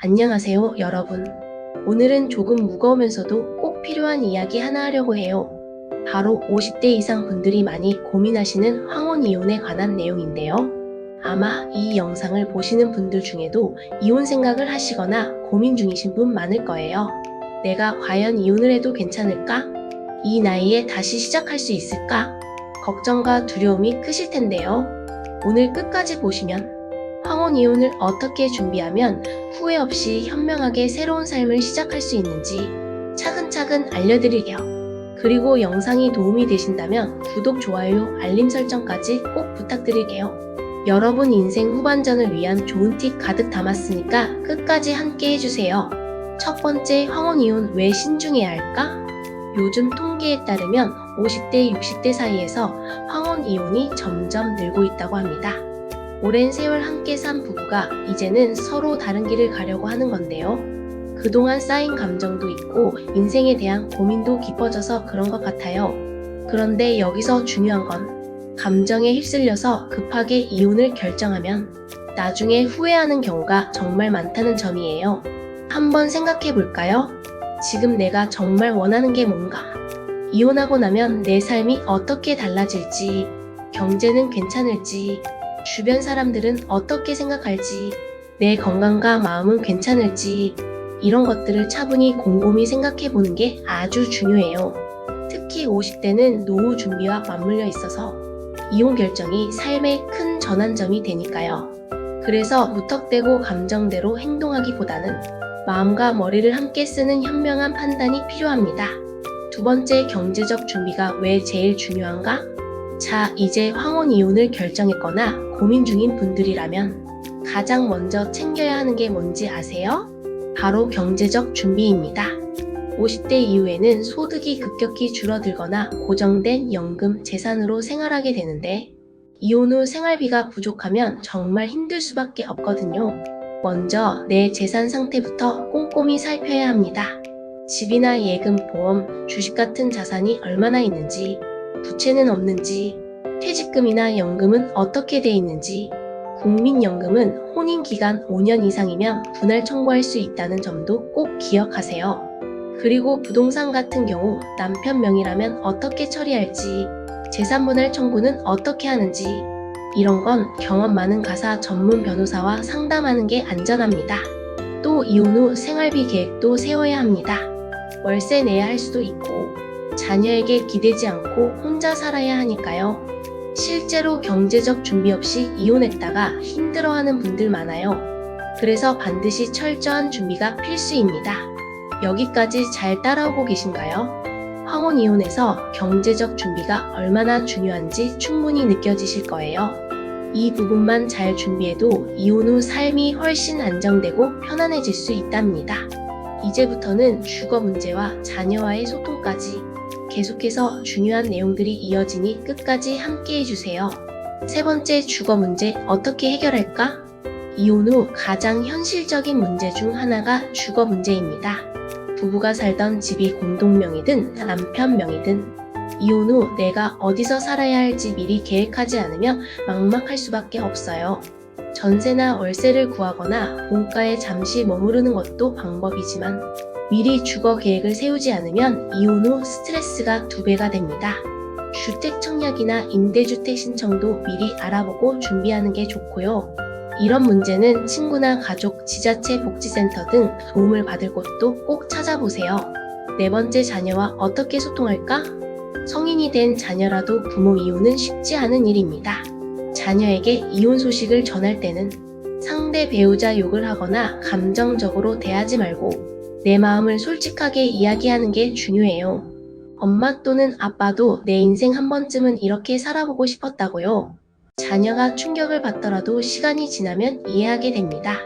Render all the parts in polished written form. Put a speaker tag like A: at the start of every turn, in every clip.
A: 안녕하세요, 여러분. 오늘은 조금 무거우면서도 꼭 필요한 이야기 하나 하려고 해요. 바로 50대 이상 분들이 많이 고민하시는 황혼 이혼에 관한 내용인데요. 아마 이 영상을 보시는 분들 중에도 이혼 생각을 하시거나 고민 중이신 분 많을 거예요. 내가 과연 이혼을 해도 괜찮을까? 이 나이에 다시 시작할 수 있을까? 걱정과 두려움이 크실 텐데요. 오늘 끝까지 보시면 황혼 이혼을 어떻게 준비하면 후회 없이 현명하게 새로운 삶을 시작할 수 있는지 차근차근 알려드릴게요. 그리고 영상이 도움이 되신다면 구독, 좋아요, 알림 설정까지 꼭 부탁드릴게요. 여러분 인생 후반전을 위한 좋은 팁 가득 담았으니까 끝까지 함께 해주세요. 첫 번째, 황혼 이혼 왜 신중해야 할까? 요즘 통계에 따르면 50대, 60대 사이에서 황혼 이혼이 점점 늘고 있다고 합니다. 오랜 세월 함께 산 부부가 이제는 서로 다른 길을 가려고 하는 건데요. 그동안 쌓인 감정도 있고 인생에 대한 고민도 깊어져서 그런 것 같아요. 그런데 여기서 중요한 건 감정에 휩쓸려서 급하게 이혼을 결정하면 나중에 후회하는 경우가 정말 많다는 점이에요. 한번 생각해 볼까요? 지금 내가 정말 원하는 게 뭔가? 이혼하고 나면 내 삶이 어떻게 달라질지, 경제는 괜찮을지, 주변 사람들은 어떻게 생각할지, 내 건강과 마음은 괜찮을지, 이런 것들을 차분히 곰곰이 생각해 보는 게 아주 중요해요. 특히 50대는 노후 준비와 맞물려 있어서 이혼 결정이 삶의 큰 전환점이 되니까요. 그래서 무턱대고 감정대로 행동하기보다는 마음과 머리를 함께 쓰는 현명한 판단이 필요합니다. 두 번째, 경제적 준비가 왜 제일 중요한가? 자, 이제 황혼 이혼을 결정했거나 고민 중인 분들이라면 가장 먼저 챙겨야 하는 게 뭔지 아세요? 바로 경제적 준비입니다. 50대 이후에는 소득이 급격히 줄어들거나 고정된 연금, 재산으로 생활하게 되는데 이혼 후 생활비가 부족하면 정말 힘들 수밖에 없거든요. 먼저 내 재산 상태부터 꼼꼼히 살펴야 합니다. 집이나 예금, 보험, 주식 같은 자산이 얼마나 있는지, 부채는 없는지, 퇴직금이나 연금은 어떻게 돼 있는지, 국민연금은 혼인기간 5년 이상이면 분할 청구할 수 있다는 점도 꼭 기억하세요. 그리고 부동산 같은 경우 남편 명의라면 어떻게 처리할지, 재산분할 청구는 어떻게 하는지, 이런 건 경험 많은 가사 전문 변호사와 상담하는 게 안전합니다. 또 이혼 후 생활비 계획도 세워야 합니다. 월세 내야 할 수도 있고 자녀에게 기대지 않고 혼자 살아야 하니까요. 실제로 경제적 준비 없이 이혼했다가 힘들어하는 분들 많아요. 그래서 반드시 철저한 준비가 필수입니다. 여기까지 잘 따라오고 계신가요? 황혼 이혼에서 경제적 준비가 얼마나 중요한지 충분히 느껴지실 거예요. 이 부분만 잘 준비해도 이혼 후 삶이 훨씬 안정되고 편안해질 수 있답니다. 이제부터는 주거 문제와 자녀와의 소통까지 계속해서 중요한 내용들이 이어지니 끝까지 함께 해주세요. 세 번째, 주거 문제 어떻게 해결할까? 이혼 후 가장 현실적인 문제 중 하나가 주거 문제입니다. 부부가 살던 집이 공동 명의든 남편 명의든 이혼 후 내가 어디서 살아야 할지 미리 계획하지 않으면 막막할 수밖에 없어요. 전세나 월세를 구하거나 본가에 잠시 머무르는 것도 방법이지만 미리 주거 계획을 세우지 않으면 이혼 후 스트레스가 2배가 됩니다. 주택 청약이나 임대주택 신청도 미리 알아보고 준비하는 게 좋고요. 이런 문제는 친구나 가족, 지자체 복지센터 등 도움을 받을 곳도 꼭 찾아보세요. 네 번째, 자녀와 어떻게 소통할까? 성인이 된 자녀라도 부모 이혼은 쉽지 않은 일입니다. 자녀에게 이혼 소식을 전할 때는 상대 배우자 욕을 하거나 감정적으로 대하지 말고 내 마음을 솔직하게 이야기하는 게 중요해요. 엄마 또는 아빠도 내 인생 한 번쯤은 이렇게 살아보고 싶었다고요. 자녀가 충격을 받더라도 시간이 지나면 이해하게 됩니다.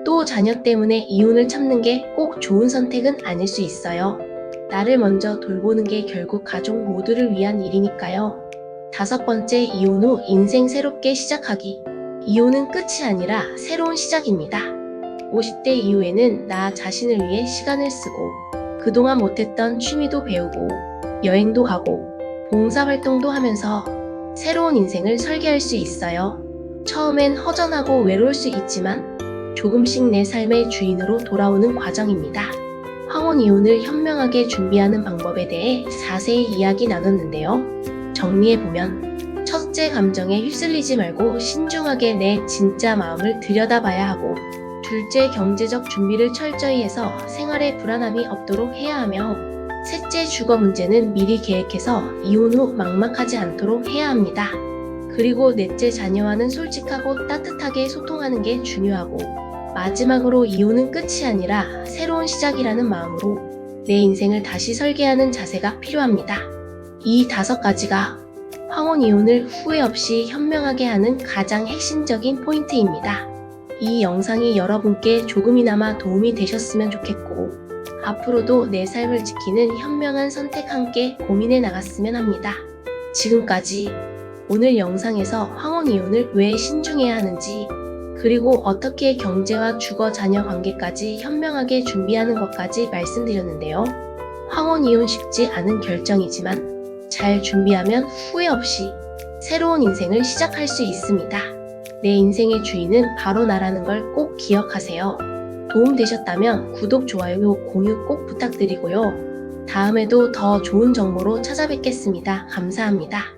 A: 또 자녀 때문에 이혼을 참는 게 꼭 좋은 선택은 아닐 수 있어요. 나를 먼저 돌보는 게 결국 가족 모두를 위한 일이니까요. 다섯 번째, 이혼 후 인생 새롭게 시작하기. 이혼은 끝이 아니라 새로운 시작입니다. 50대 이후에는 나 자신을 위해 시간을 쓰고 그동안 못했던 취미도 배우고 여행도 가고 봉사활동도 하면서 새로운 인생을 설계할 수 있어요. 처음엔 허전하고 외로울 수 있지만 조금씩 내 삶의 주인으로 돌아오는 과정입니다. 황혼 이혼을 현명하게 준비하는 방법에 대해 자세히 이야기 나눴는데요. 정리해보면 첫째, 감정에 휩쓸리지 말고 신중하게 내 진짜 마음을 들여다봐야 하고, 둘째, 경제적 준비를 철저히 해서 생활에 불안함이 없도록 해야 하며, 셋째, 주거 문제는 미리 계획해서 이혼 후 막막하지 않도록 해야 합니다. 그리고 넷째, 자녀와는 솔직하고 따뜻하게 소통하는 게 중요하고, 마지막으로 이혼은 끝이 아니라 새로운 시작이라는 마음으로 내 인생을 다시 설계하는 자세가 필요합니다. 이 5가지가 황혼 이혼을 후회 없이 현명하게 하는 가장 핵심적인 포인트입니다. 이 영상이 여러분께 조금이나마 도움이 되셨으면 좋겠고, 앞으로도 내 삶을 지키는 현명한 선택 함께 고민해 나갔으면 합니다. 지금까지 오늘 영상에서 황혼 이혼을 왜 신중해야 하는지, 그리고 어떻게 경제와 주거 자녀 관계까지 현명하게 준비하는 것까지 말씀드렸는데요. 황혼 이혼 쉽지 않은 결정이지만 잘 준비하면 후회 없이 새로운 인생을 시작할 수 있습니다. 내 인생의 주인은 바로 나라는 걸 꼭 기억하세요. 도움되셨다면 구독, 좋아요, 공유 꼭 부탁드리고요. 다음에도 더 좋은 정보로 찾아뵙겠습니다. 감사합니다.